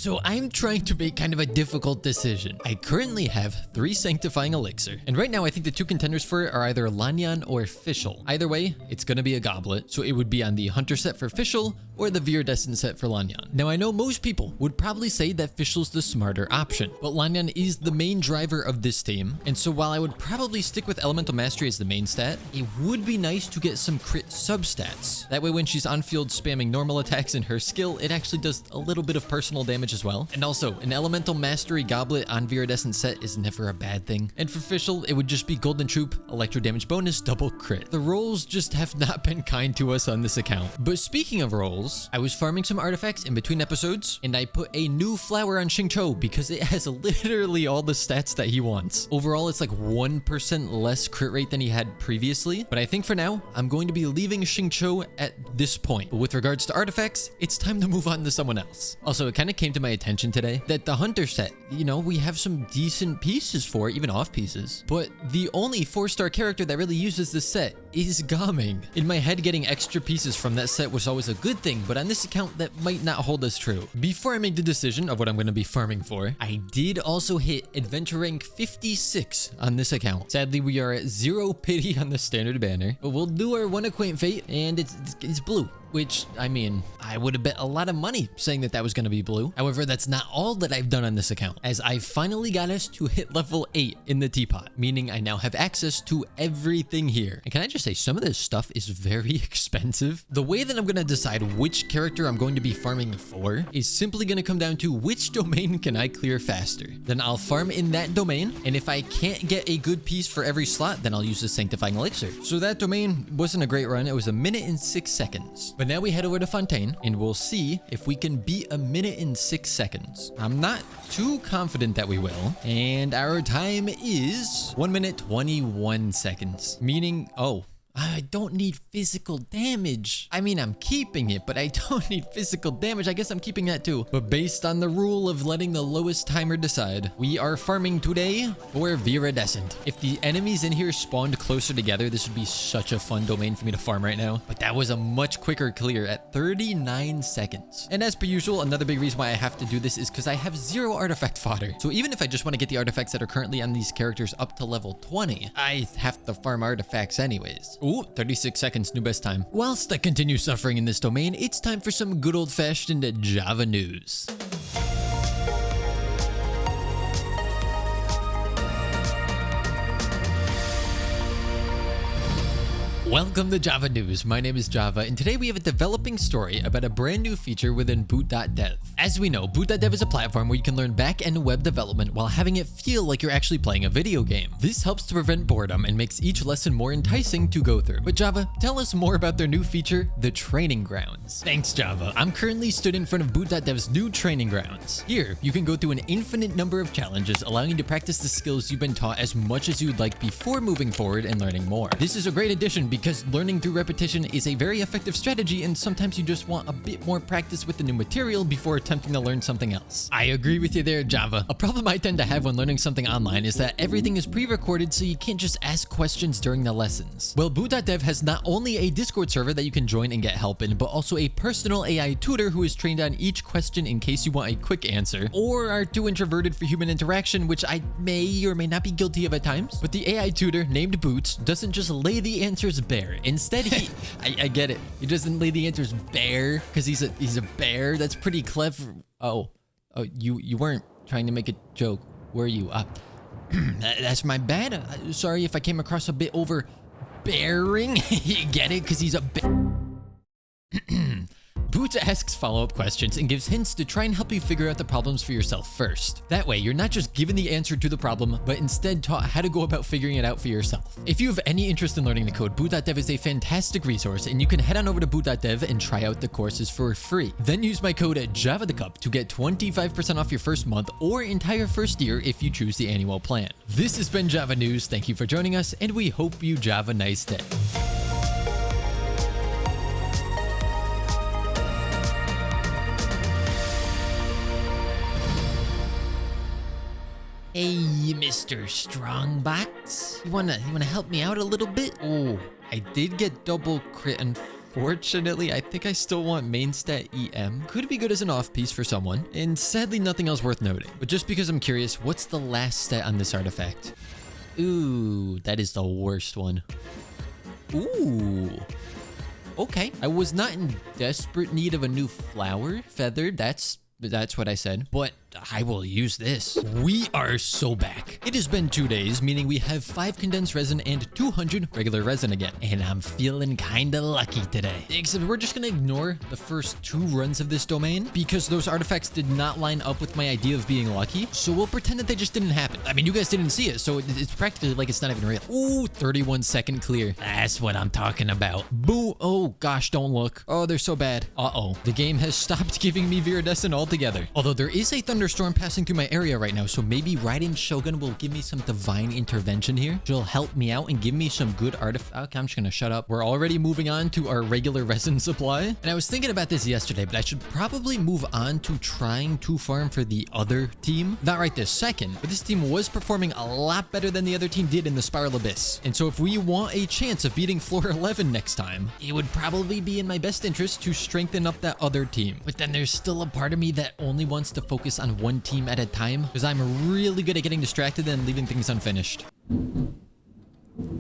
So I'm trying to make kind of a difficult decision. I currently have 3 Sanctifying Elixir, and right now I think the 2 contenders for it are either Lanyan or Fischl. Either way, it's gonna be a goblet, so it would be on the Hunter set for Fischl or the Viridescent set for Lanyan. Now I know most people would probably say that Fischl's the smarter option, but Lanyan is the main driver of this team, and so while I would probably stick with Elemental Mastery as the main stat, it would be nice to get some crit substats. That way when she's on field spamming normal attacks in her skill, it actually does a little bit of personal damage as well. And also, an Elemental Mastery goblet on Viridescent set is never a bad thing. And for Fischl, it would just be Golden Troop, Electro Damage bonus, double crit. The rolls just have not been kind to us on this account. But speaking of rolls, I was farming some artifacts in between episodes, and I put a new flower on Xingqiu because it has literally all the stats that he wants. Overall, it's like 1% less crit rate than he had previously, but I think for now, I'm going to be leaving Xingqiu at this point. But with regards to artifacts, it's time to move on to someone else. Also, it kind of came to my attention today that the Hunter set, you know, we have some decent pieces for it, even off pieces, but the only 4-star character that really uses this set is Gaming. In my head, getting extra pieces from that set was always a good thing, but on this account, that might not hold as true. Before I make the decision of what I'm going to be farming for, I did also hit Adventure Rank 56 on this account. Sadly, we are at 0 pity on the standard banner, but we'll do our one acquaint fate, and it's blue. Which, I mean, I would have bet a lot of money saying that that was going to be blue. However, that's not all that I've done on this account, as I finally got us to hit level 8 in the teapot, meaning I now have access to everything here. And can I just say, some of this stuff is very expensive. The way that I'm going to decide which character I'm going to be farming for is simply going to come down to which domain can I clear faster. Then I'll farm in that domain, and if I can't get a good piece for every slot, then I'll use the Sanctifying Elixir. So that domain wasn't a great run. It was 1 minute and 6 seconds. But now we head over to Fontaine, and we'll see if we can beat 1 minute and 6 seconds. I'm not too confident that we will. And our time is 1 minute 21 seconds. Meaning, oh, I don't need physical damage. I mean, I'm keeping it, but I don't need physical damage. I guess I'm keeping that too. But based on the rule of letting the lowest timer decide, we are farming today for Viridescent. If the enemies in here spawned closer together, this would be such a fun domain for me to farm right now. But that was a much quicker clear at 39 seconds. And as per usual, another big reason why I have to do this is because I have 0 artifact fodder. So even if I just want to get the artifacts that are currently on these characters up to level 20, I have to farm artifacts anyways. Ooh, 36 seconds, new best time. Whilst I continue suffering in this domain, it's time for some good old-fashioned Java news. Welcome to Java News. My name is Java, and today we have a developing story about a brand new feature within boot.dev. As we know, boot.dev is a platform where you can learn back-end web development while having it feel like you're actually playing a video game. This helps to prevent boredom and makes each lesson more enticing to go through. But Java, tell us more about their new feature, the Training Grounds. Thanks, Java. I'm currently stood in front of boot.dev's new Training Grounds. Here, you can go through an infinite number of challenges, allowing you to practice the skills you've been taught as much as you'd like before moving forward and learning more. This is a great addition because learning through repetition is a very effective strategy, and sometimes you just want a bit more practice with the new material before attempting to learn something else. I agree with you there, Java. A problem I tend to have when learning something online is that everything is pre-recorded, so you can't just ask questions during the lessons. Well, boot.dev has not only a Discord server that you can join and get help in, but also a personal AI tutor who is trained on each question in case you want a quick answer, or are too introverted for human interaction, which I may or may not be guilty of at times. But the AI tutor, named Boots, doesn't just lay the answers bare. Instead, I get it. He doesn't lay the answers bare because he's a bear. That's pretty clever. Oh, you weren't trying to make a joke, were you? That's my bad. Sorry if I came across a bit overbearing. You get it? Because he's a bear. Boots asks follow-up questions and gives hints to try and help you figure out the problems for yourself first. That way, you're not just given the answer to the problem, but instead taught how to go about figuring it out for yourself. If you have any interest in learning the code, boot.dev is a fantastic resource, and you can head on over to boot.dev and try out the courses for free. Then use my code JavaTheCup to get 25% off your first month or entire first year if you choose the annual plan. This has been Java News. Thank you for joining us, and we hope you Java a nice day. Hey, Mr. Strongbox. You wanna help me out a little bit? Oh, I did get double crit on Unfortunately, I think I still want main stat EM. Could be good as an off piece for someone. And sadly, nothing else worth noting. But just because I'm curious, what's the last stat on this artifact? Ooh, that is the worst one. Ooh. Okay. I was not in desperate need of a new flower. Feathered, that's what I said. But I will use this. We are so back. It has been 2 days, meaning we have 5 condensed resin and 200 regular resin again. And I'm feeling kinda lucky today. Except we're just gonna ignore the first 2 runs of this domain because those artifacts did not line up with my idea of being lucky. So we'll pretend that they just didn't happen. I mean, you guys didn't see it, so it's practically like it's not even real. Ooh, 31-second clear. That's what I'm talking about. Boo. Oh gosh, don't look. Oh, they're so bad. Uh-oh. The game has stopped giving me viridescent altogether. Although there is a thunderstorm passing through my area right now, so maybe Raiden Shogun will give me some divine intervention here. She'll help me out and give me some good artifact. Okay, I'm just gonna shut up. We're already moving on to our regular resin supply. And I was thinking about this yesterday, but I should probably move on to trying to farm for the other team. Not right this second, but this team was performing a lot better than the other team did in the Spiral Abyss. And so if we want a chance of beating floor 11 next time, it would probably be in my best interest to strengthen up that other team. But then there's still a part of me that only wants to focus on one team at a time because I'm really good at getting distracted and leaving things unfinished.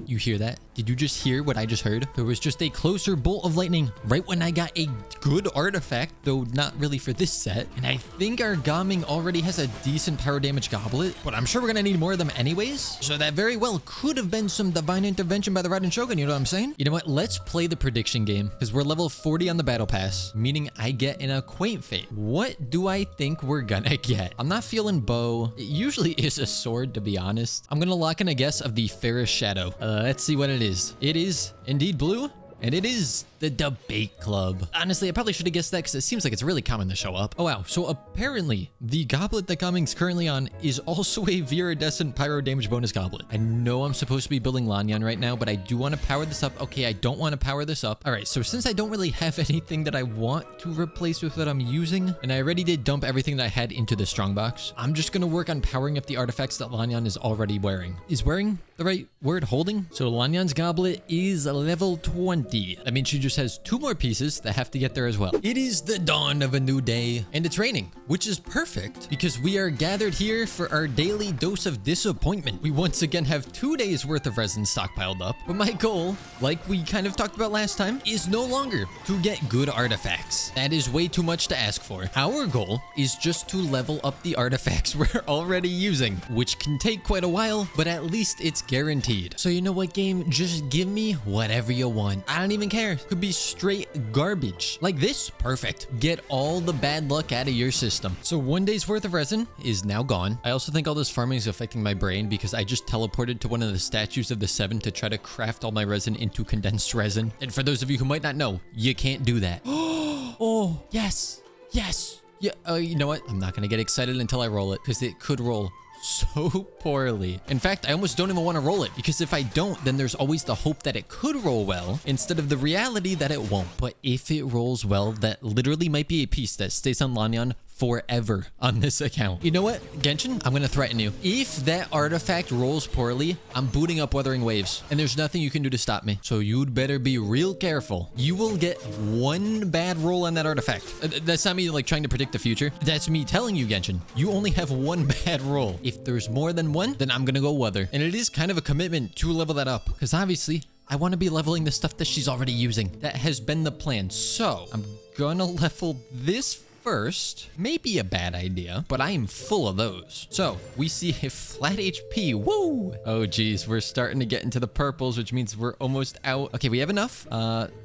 You hear that? Did you just hear what I just heard? There was just a closer bolt of lightning right when I got a good artifact, though not really for this set. And I think our Gaming already has a decent pyro damage goblet, but I'm sure we're gonna need more of them anyways. So that very well could have been some divine intervention by the Raiden Shogun, you know what I'm saying? You know what? Let's play the prediction game because we're level 40 on the battle pass, meaning I get an Acquaint Fate. What do I think we're gonna get? I'm not feeling bow. It usually is a sword, to be honest. I'm gonna lock in a guess of the Fairest Shadow. Let's see what it is. It is indeed blue, and it is the Debate Club. Honestly, I probably should have guessed that because it seems like it's really common to show up. Oh, wow. So apparently, the goblet that Gaming's currently on is also a viridescent pyro damage bonus goblet. I know I'm supposed to be building Lanyan right now, but I do want to power this up. Okay, I don't want to power this up. All right, so since I don't really have anything that I want to replace with what I'm using, and I already did dump everything that I had into the Strongbox, I'm just going to work on powering up the artifacts that Lanyan is already wearing. Is wearing the right word? Holding? So Lanyan's goblet is level 20. That means she just has 2 more pieces that have to get there as well. It is the dawn of a new day, and it's raining, which is perfect because we are gathered here for our daily dose of disappointment. We once again have 2 days worth of resin stockpiled up, but my goal, like we kind of talked about last time, is no longer to get good artifacts. That is way too much to ask for. Our goal is just to level up the artifacts we're already using, which can take quite a while, but at least it's guaranteed. So you know what, game? Just give me whatever you want. I don't even care. Could be straight garbage. Like this? Perfect. Get all the bad luck out of your system. So 1 day's worth of resin is now gone. I also think all this farming is affecting my brain because I just teleported to one of the statues of the 7 to try to craft all my resin into condensed resin. And for those of you who might not know, you can't do that. Oh, yes. Yes. Yeah, you know what? I'm not gonna get excited until I roll it because it could roll so poorly. In fact, I almost don't even want to roll it because if I don't, then there's always the hope that it could roll well instead of the reality that it won't. But if it rolls well, that literally might be a piece that stays on Lanyan forever on this account. You know what, Genshin? I'm gonna threaten you. If that artifact rolls poorly, I'm booting up Wuthering Waves, and there's nothing you can do to stop me. So you'd better be real careful. You will get 1 bad roll on that artifact. That's not me like trying to predict the future. That's me telling you, Genshin, you only have 1 bad roll. If there's more than 1, then I'm gonna go Weather. And it is kind of a commitment to level that up, because obviously I want to be leveling the stuff that she's already using. That has been the plan. So I'm gonna level this first. Maybe a bad idea, but I am full of those. So we see a flat HP. Woo! Oh geez, we're starting to get into the purples, which means we're almost out. Okay, we have enough.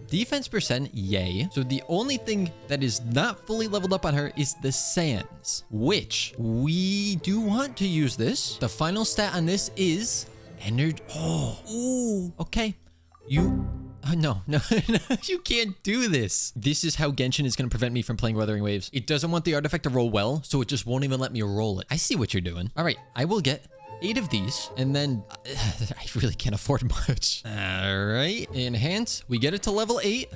Defense percent, yay. So the only thing that is not fully leveled up on her is the sands, which we do want to use this. The final stat on this is energy. Oh, ooh, okay. No, you can't do this. This is how Genshin is going to prevent me from playing Wuthering Waves. It doesn't want the artifact to roll well, so it just won't even let me roll it. I see what you're doing. All right, I will get 8 of these, and then I really can't afford much. All right, enhance. We get it to level 8.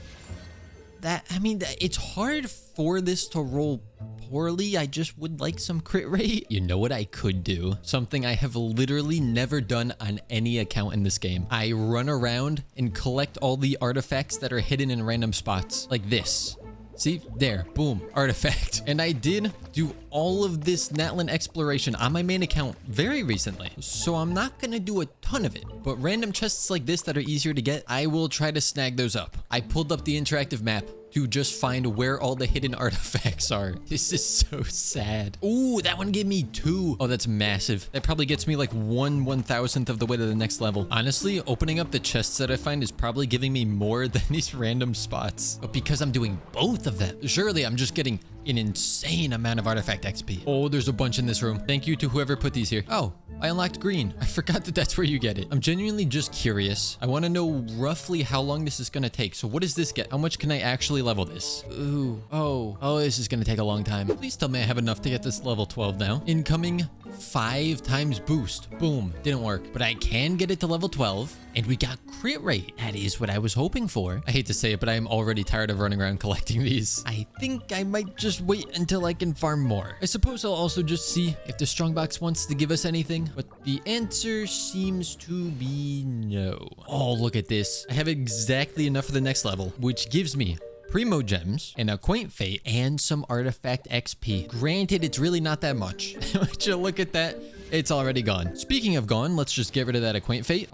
I mean, it's hard for this to roll poorly. I just would like some crit rate. You know what I could do? Something I have literally never done on any account in this game. I run around and collect all the artifacts that are hidden in random spots like this. See, there, boom, artifact. And I did do all of this Natlan exploration on my main account very recently. So I'm not gonna do a ton of it, but random chests like this that are easier to get, I will try to snag those up. I pulled up the interactive map to just find where all the hidden artifacts are. This is so sad. Ooh, that one gave me 2. Oh, that's massive. That probably gets me like 1/1000th of the way to the next level. Honestly, opening up the chests that I find is probably giving me more than these random spots. But because I'm doing both of them, surely I'm just getting an insane amount of artifact XP. Oh, there's a bunch in this room. Thank you to whoever put these here. Oh, I unlocked green. I forgot that that's where you get it. I'm genuinely just curious. I want to know roughly how long this is going to take. So what does this get? How much can I actually level this? Ooh. Oh, this is going to take a long time. Please tell me I have enough to get this level 12 now. Incoming 5 times boost. Boom. Didn't work. But I can get it to level 12. And we got crit rate. That is what I was hoping for. I hate to say it, but I am already tired of running around collecting these. I think I might just wait until I can farm more. I suppose I'll also just see if the Strongbox wants to give us anything, but the answer seems to be no. Oh, look at this. I have exactly enough for the next level, which gives me Primo Gems, and a Quaint Fate, and some Artifact XP. Granted, it's really not that much. Would you look at that? It's already gone. Speaking of gone, let's just get rid of that Acquaint Fate.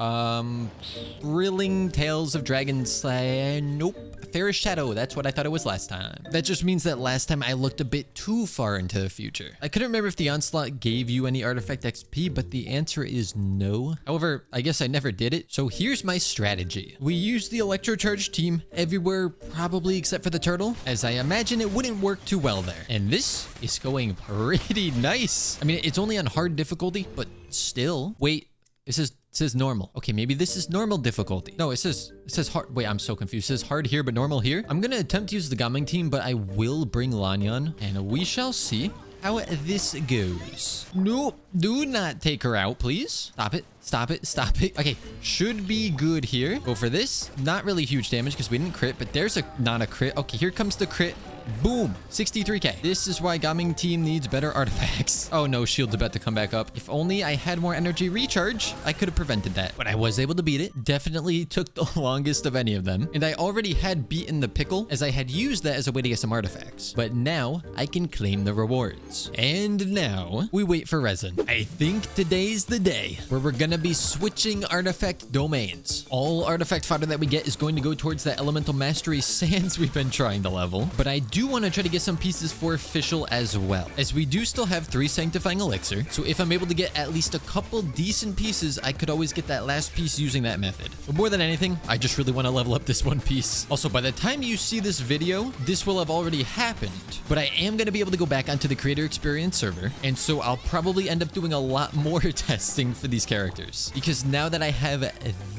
Thrilling Tales of Dragons. Nope. Fairest Shadow. That's what I thought it was last time. That just means that last time I looked a bit too far into the future. I couldn't remember if the Onslaught gave you any Artifact XP, but the answer is no. However, I guess I never did it. So here's my strategy. We use the Electrocharge team everywhere, probably except for the turtle, as I imagine it wouldn't work too well there. And this is going pretty nice. I mean, it's only on hard difficulty, but still. Wait, it says normal. Okay, maybe this is normal difficulty. No, it says hard. Wait, I'm so confused. It says hard here, but normal here. I'm gonna attempt to use the Gaming team, but I will bring Lanyan, and we shall see how this goes. Nope, do not take her out, please. Stop it, stop it, stop it. Okay, should be good here. Go for this. Not really huge damage because we didn't crit, but there's not a crit. Okay, here comes the crit. Boom, 63k. This is why Gaming team needs better artifacts. Oh no, shield's about to come back up. If only I had more energy recharge, I could have prevented that. But I was able to beat it. Definitely took the longest of any of them. And I already had beaten the pickle, as I had used that as a way to get some artifacts. But now I can claim the rewards. And now we wait for resin. I think today's the day where we're gonna be switching artifact domains. All artifact fodder that we get is going to go towards that elemental mastery sands we've been trying to level. But I do want to try to get some pieces for official as well, as we do still have 3 sanctifying elixir. So if I'm able to get at least a couple decent pieces, I could always get that last piece using that method. But more than anything, I just really want to level up this one piece. Also, by the time you see this video, this will have already happened, but I am going to be able to go back onto the creator experience server, and so I'll probably end up doing a lot more testing for these characters, because now that I have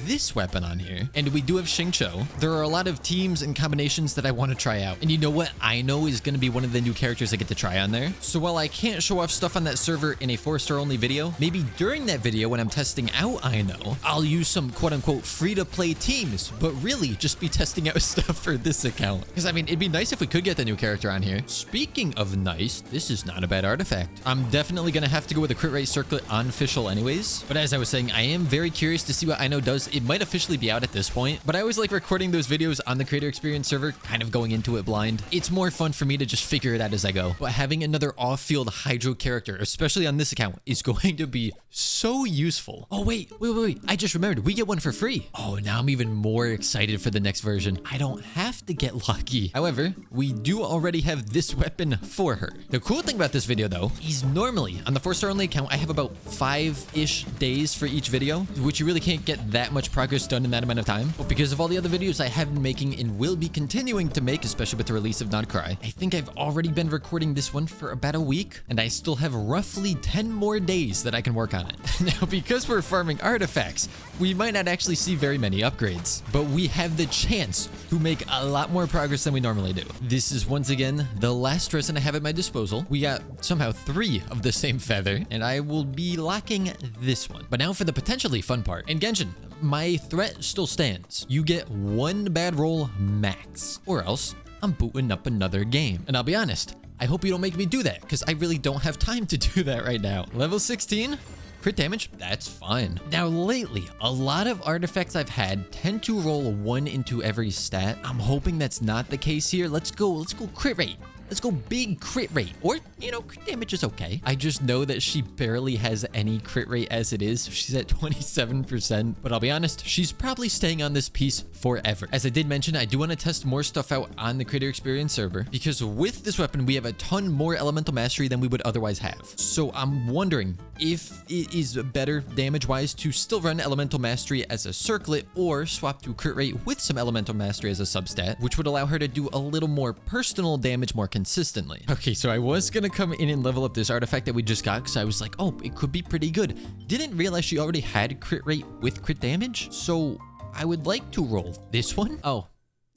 this weapon on here, and we do have Xingqiu, there are a lot of teams and combinations that I want to try out. And you know what? I know is going to be one of the new characters I get to try on there. So while I can't show off stuff on that server in a 4-star only video, maybe during that video when I'm testing out I know, I'll use some quote-unquote free-to-play teams, but really just be testing out stuff for this account. Because I mean, it'd be nice if we could get the new character on here. Speaking of nice, this is not a bad artifact. I'm definitely going to have to go with a crit rate circlet on official anyways. But as I was saying, I am very curious to see what I know does. It might officially be out at this point, but I always like recording those videos on the creator experience server, kind of going into it blind. It's more fun for me to just figure it out as I go. But having another off-field hydro character, especially on this account, is going to be so useful. Oh, wait. I just remembered. We get one for free. Oh, now I'm even more excited for the next version. I don't have to get lucky. However, we do already have this weapon for her. The cool thing about this video, though, is normally on the 4-star only account, I have about 5-ish days for each video, which you really can't get that much progress done in that amount of time. But because of all the other videos I have been making and will be continuing to make, especially with the release of Not Cry, I think I've already been recording this one for about a week, and I still have roughly 10 more days that I can work on it. Now, because we're farming artifacts, we might not actually see very many upgrades, but we have the chance to make a lot more progress than we normally do. This is once again the last resin I have at my disposal. We got somehow 3 of the same feather, and I will be locking this one. But now for the potentially fun part. In Genshin, my threat still stands. You get 1 bad roll max, or else I'm booting up another game. And I'll be honest, I hope you don't make me do that because I really don't have time to do that right now. Level 16. Crit damage, that's fine. Now lately, a lot of artifacts I've had tend to roll 1 into every stat. I'm hoping that's not the case here. Let's go crit rate. Let's go big crit rate. Or, you know, crit damage is okay. I just know that she barely has any crit rate as it is. She's at 27%. But I'll be honest, she's probably staying on this piece forever. As I did mention, I do want to test more stuff out on the Creator Experience server. Because with this weapon, we have a ton more elemental mastery than we would otherwise have. So I'm wondering if it is better damage-wise to still run elemental mastery as a circlet or swap to crit rate with some elemental mastery as a substat, which would allow her to do a little more personal damage more consistently. Okay, so I was gonna come in and level up this artifact that we just got because I was like, oh, it could be pretty good. Didn't realize she already had crit rate with crit damage, so I would like to roll this one. Oh,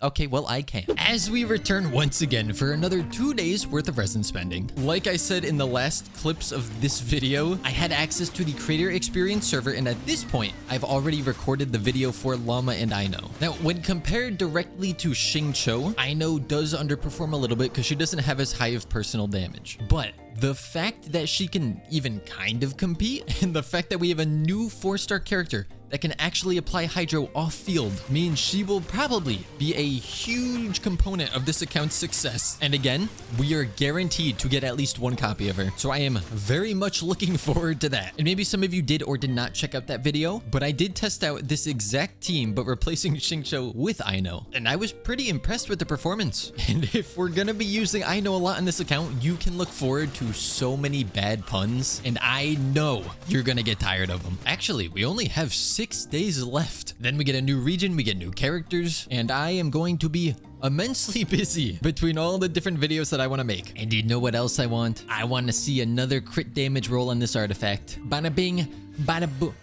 okay, well, I can. As we return once again for another 2 days worth of resin spending. Like I said in the last clips of this video, I had access to the Creator Experience server, and at this point, I've already recorded the video for Llama and Aino. Now, when compared directly to Xingqiu, Aino does underperform a little bit because she doesn't have as high of personal damage. But the fact that she can even kind of compete, and the fact that we have a new 4-star character that can actually apply Hydro off-field means she will probably be a huge component of this account's success. And again, we are guaranteed to get at least 1 copy of her. So I am very much looking forward to that. And maybe some of you did or did not check out that video, but I did test out this exact team, but replacing Xingqiu with Aino. And I was pretty impressed with the performance. And if we're gonna be using Aino a lot in this account, you can look forward to so many bad puns. And I know you're gonna get tired of them. Actually, we only have 6 days left. Then we get a new region, we get new characters, and I am going to be immensely busy between all the different videos that I want to make. And do you know what else I want? I want to see another crit damage roll on this artifact. Bada bing, bada boo.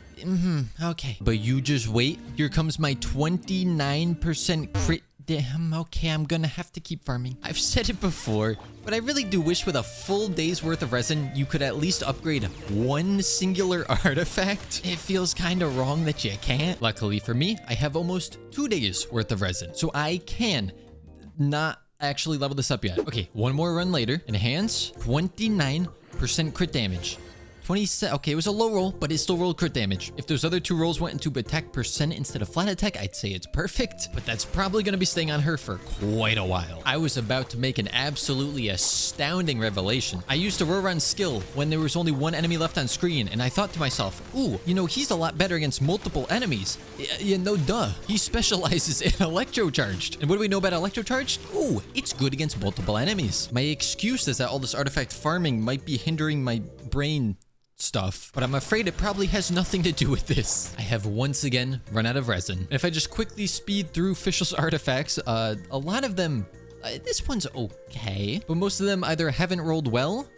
Okay. But you just wait. Here comes my 29% crit. Damn, okay, I'm gonna have to keep farming. I've said it before, but I really do wish with a full day's worth of resin, you could at least upgrade 1 singular artifact. It feels kind of wrong that you can't. Luckily for me, I have almost 2 days worth of resin, so I can not actually level this up yet. Okay, 1 more run later. Enhance, 29% crit damage. 27. Okay, it was a low roll, but it still rolled crit damage. If those other 2 rolls went into attack percent instead of flat attack, I'd say it's perfect, but that's probably going to be staying on her for quite a while. I was about to make an absolutely astounding revelation. I used a Roran skill when there was only 1 enemy left on screen, and I thought to myself, ooh, you know, he's a lot better against multiple enemies. You know, duh. He specializes in electrocharged. And what do we know about electrocharged? Ooh, it's good against multiple enemies. My excuse is that all this artifact farming might be hindering my brain stuff, but I'm afraid it probably has nothing to do with this. I have once again run out of resin. And if I just quickly speed through Fischl's artifacts, a lot of them, this one's okay, but most of them either haven't rolled well,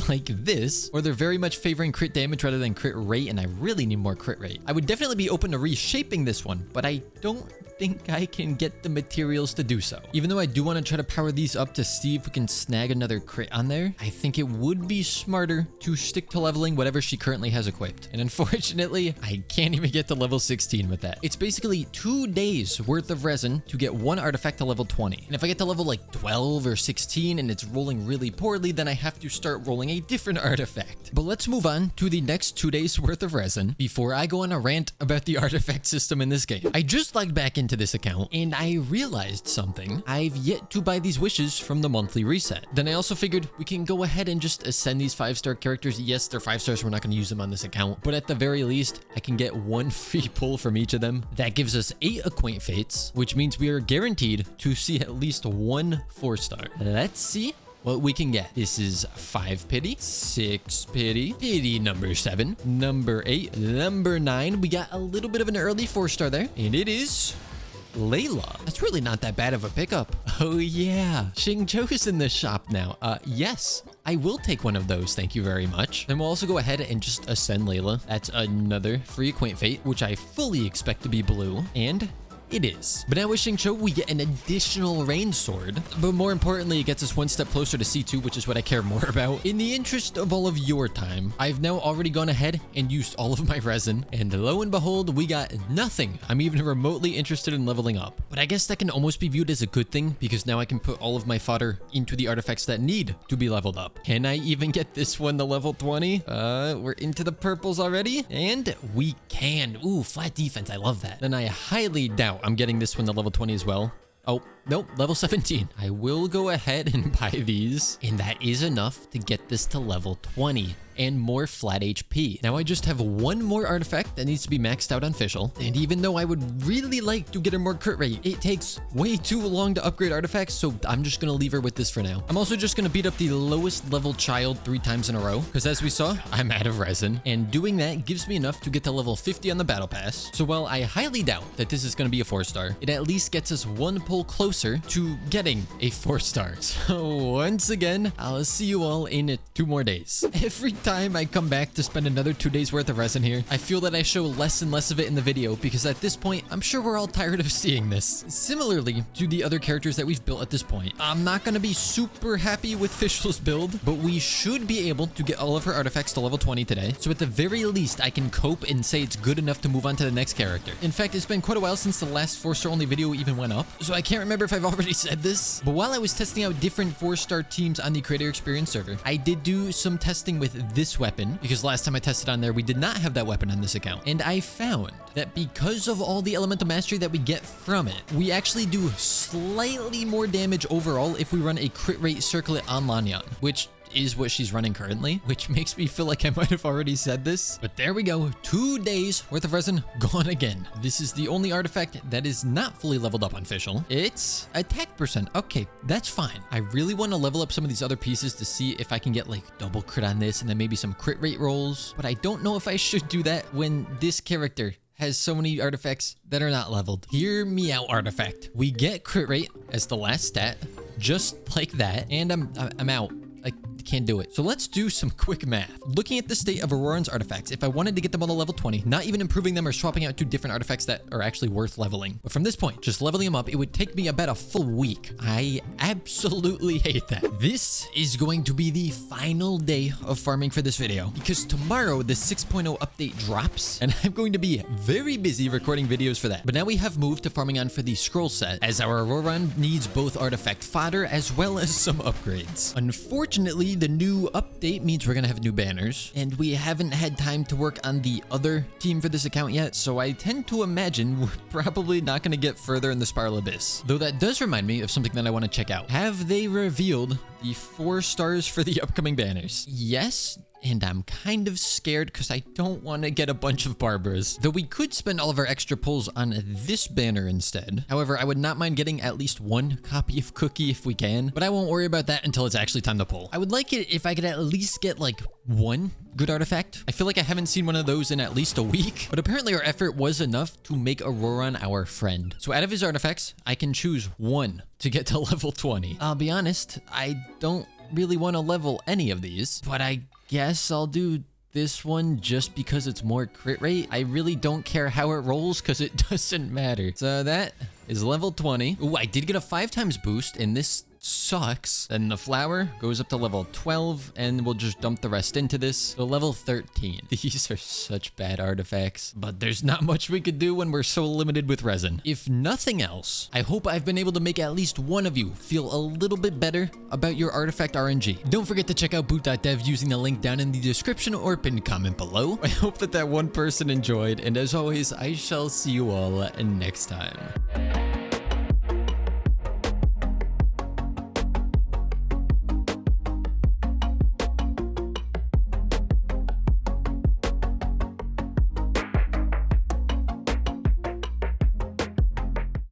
like this, or they're very much favoring crit damage rather than crit rate, and I really need more crit rate. I would definitely be open to reshaping this one, but I don't think I can get the materials to do so. Even though I do want to try to power these up to see if we can snag another crit on there, I think it would be smarter to stick to leveling whatever she currently has equipped. And unfortunately, I can't even get to level 16 with that. It's basically 2 days worth of resin to get 1 artifact to level 20. And if I get to level like 12 or 16 and it's rolling really poorly, then I have to start rolling a different artifact. But let's move on to the next 2 days worth of resin before I go on a rant about the artifact system in this game. I just logged back into this account and I realized something. I've yet to buy these wishes from the monthly reset. Then I also figured we can go ahead and just ascend these 5-star characters. Yes, they're 5 stars. We're not going to use them on this account, but at the very least, I can get 1 free pull from each of them. That gives us 8 Acquaint Fates, which means we are guaranteed to see at least 1 4-star. Let's see what we can get. This is 5 pity, 6 pity, pity number 7, number 8, number 9. We got a little bit of an early 4-star there, and it is Layla. That's really not that bad of a pickup. Oh yeah, Xingqiu's in the shop now. Yes, I will take 1 of those. Thank you very much. Then we'll also go ahead and just ascend Layla. That's another free Acquaint Fate, which I fully expect to be blue. And It is. But now with Xingqiu, we get an additional range sword. But more importantly, it gets us one step closer to C2, which is what I care more about. In the interest of all of your time, I've now already gone ahead and used all of my resin. And lo and behold, we got nothing. I'm even remotely interested in leveling up. But I guess that can almost be viewed as a good thing because now I can put all of my fodder into the artifacts that need to be leveled up. Can I even get this one to level 20? We're into the purples already. And we can. Ooh, flat defense. I love that. Then I highly doubt I'm getting this one to level 20 as well. Oh, nope, level 17. I will go ahead and buy these, and that is enough to get this to level 20 and more flat HP. Now I just have one more artifact that needs to be maxed out on Fischl, and even though I would really like to get a more crit rate, it takes way too long to upgrade artifacts, so I'm just gonna leave her with this for now. I'm also just gonna beat up the lowest level child 3 times in a row, because as we saw, I'm out of resin, and doing that gives me enough to get to level 50 on the battle pass. So while I highly doubt that this is gonna be a 4-star, it at least gets us one pull closer to getting a 4-star. So once again, I'll see you all in 2 more days. Every time I come back to spend another 2 days worth of resin here, I feel that I show less and less of it in the video because at this point, I'm sure we're all tired of seeing this. Similarly to the other characters that we've built at this point, I'm not going to be super happy with Fischl's build, but we should be able to get all of her artifacts to level 20 today. So at the very least, I can cope and say it's good enough to move on to the next character. In fact, it's been quite a while since the last 4-star only video even went up, so I can't remember if I've already said this, but while I was testing out different 4-star teams on the creator experience server, I did do some testing with this weapon because last time I tested on there, we did not have that weapon on this account. And I found that because of all the elemental mastery that we get from it, we actually do slightly more damage overall if we run a crit rate circlet on Lanyan, which is what she's running currently, which makes me feel like I might have already said this. But there we go. 2 days worth of resin gone again. This is the only artifact that is not fully leveled up on Fischl. It's attack percent. Okay, that's fine. I really want to level up some of these other pieces to see if I can get like double crit on this and then maybe some crit rate rolls. But I don't know if I should do that when this character has so many artifacts that are not leveled. Hear me out, artifact. We get crit rate as the last stat, just like that, and I'm out. I can't do it. So let's do some quick math. Looking at the state of Auroran's artifacts, if I wanted to get them all to level 20, not even improving them or swapping out 2 different artifacts that are actually worth leveling, but from this point, just leveling them up, it would take me about a full week. I absolutely hate that. This is going to be the final day of farming for this video because tomorrow the 6.0 update drops and I'm going to be very busy recording videos for that. But now we have moved to farming on for the scroll set as our Auroran needs both artifact fodder as well as some upgrades. Unfortunately, the new update means we're gonna have new banners, and we haven't had time to work on the other team for this account yet, so I tend to imagine we're probably not gonna get further in the Spiral Abyss. Though that does remind me of something that I want to check out. Have they revealed the 4 stars for the upcoming banners? Yes. And I'm kind of scared because I don't want to get a bunch of Barbaras. Though we could spend all of our extra pulls on this banner instead. However, I would not mind getting at least 1 copy of Cookie if we can. But I won't worry about that until it's actually time to pull. I would like it if I could at least get like 1 good artifact. I feel like I haven't seen one of those in at least a week. But apparently our effort was enough to make Auroran our friend. So out of his artifacts, I can choose 1 to get to level 20. I'll be honest, I don't really want to level any of these. But I guess I'll do this one just because it's more crit rate. I really don't care how it rolls because it doesn't matter. So that is level 20. Ooh, I did get a 5 times boost and this sucks. Then the flower goes up to level 12 and we'll just dump the rest into this. So level 13. These are such bad artifacts, but there's not much we could do when we're so limited with resin. If nothing else, I hope I've been able to make at least one of you feel a little bit better about your artifact RNG. Don't forget to check out boot.dev using the link down in the description or pinned comment below. I hope that one person enjoyed, and as always, I shall see you all next time.